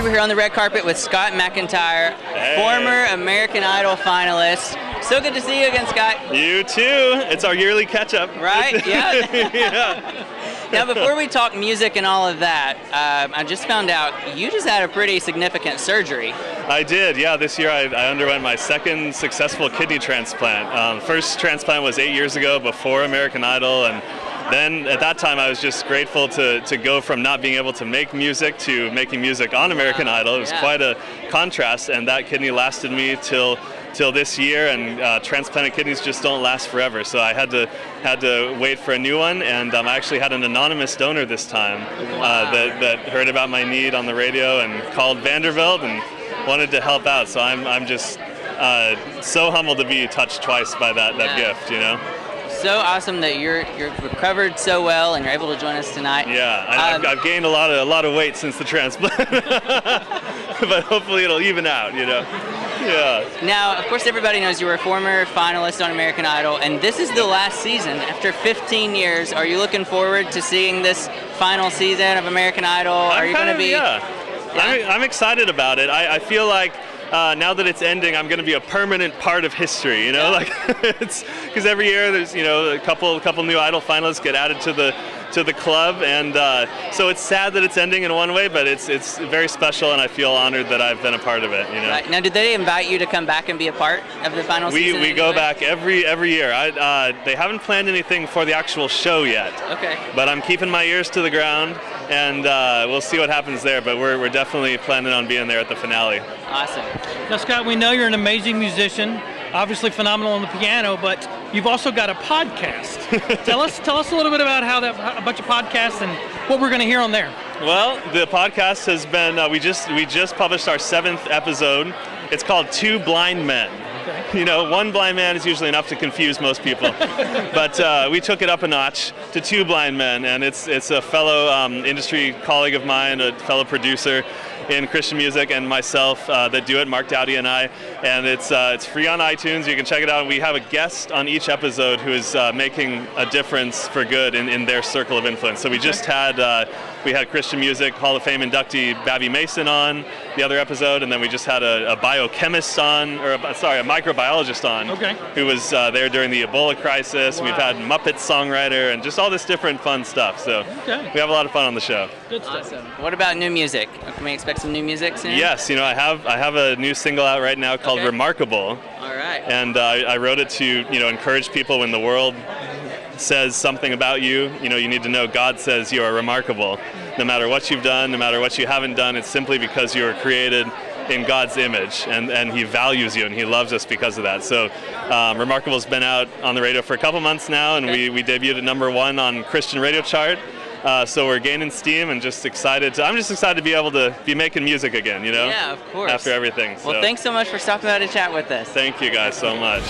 We're here on the red carpet with Scott MacIntyre, former American Idol finalist. So good to see you again, Scott. You too. It's our yearly catch-up. Right? Yeah. Yeah. Now, before we talk music and all of that, I just found out you just had a pretty significant surgery. I did, yeah. This year I underwent my second successful kidney transplant. First transplant was 8 years ago before American Idol, and then at that time I was just grateful to go from not being able to make music to making music on American Idol. It was quite a contrast, and that kidney lasted me till this year, and transplanted kidneys just don't last forever. So I had to wait for a new one, and I actually had an anonymous donor this time that heard about my need on the radio and called Vanderbilt and wanted to help out. So I'm just so humbled to be touched twice by that gift, you know. So awesome that you're recovered so well and you're able to join us tonight. Yeah, I've gained a lot of weight since the transplant, but hopefully it'll even out, you know. Yeah. Now, of course, everybody knows you were a former finalist on American Idol, and this is the last season. After 15 years, are you looking forward to seeing this final season of American Idol? Are you going to be? Yeah. I'm excited about it. I feel like now that it's ending, I'm going to be a permanent part of history. You know, like it's because every year there's a couple new Idol finalists get added to the club, and so it's sad that it's ending in one way, but it's very special, and I feel honored that I've been a part of it. You know. Right. Now, did they invite you to come back and be a part of the final season? We go back every year. They haven't planned anything for the actual show yet. Okay. But I'm keeping my ears to the ground, and we'll see what happens there. But we're definitely planning on being there at the finale. Awesome. Now, Scott, we know you're an amazing musician, obviously phenomenal on the piano, but you've also got a podcast. tell us a little bit about about your podcast and what we're going to hear on there. Well, the podcast has been we just published our 7th episode. It's called Two Blind Men. Okay. You know, one blind man is usually enough to confuse most people, but we took it up a notch to Two Blind Men, and it's a fellow industry colleague of mine, a fellow producer in Christian music, and myself that do it, Mark Dowdy and I, and it's free on iTunes. You can check it out. We have a guest on each episode who is making a difference for good in their circle of influence. So we just had Christian Music Hall of Fame inductee Babby Mason on the other episode, and then we just had a biochemist on, a microbiologist on, who was there during the Ebola crisis. Wow. We've had Muppet songwriter and just all this different fun stuff. So we have a lot of fun on the show. Good stuff. Awesome. What about new music? Can we expect some new music soon? Yes, I have a new single out right now called Remarkable. All right. And I wrote it to encourage people when the world says something about you. You need to know God says you are remarkable. No matter what you've done, no matter what you haven't done, it's simply because you were created in God's image, and He values you and He loves us because of that. So Remarkable's been out on the radio for a couple months now, and we debuted at #1 on Christian radio chart. So we're gaining steam and just excited. I'm just excited to be able to be making music again, Yeah, of course. after everything. Well, thanks so much for stopping by to chat with us. Thank you guys so much.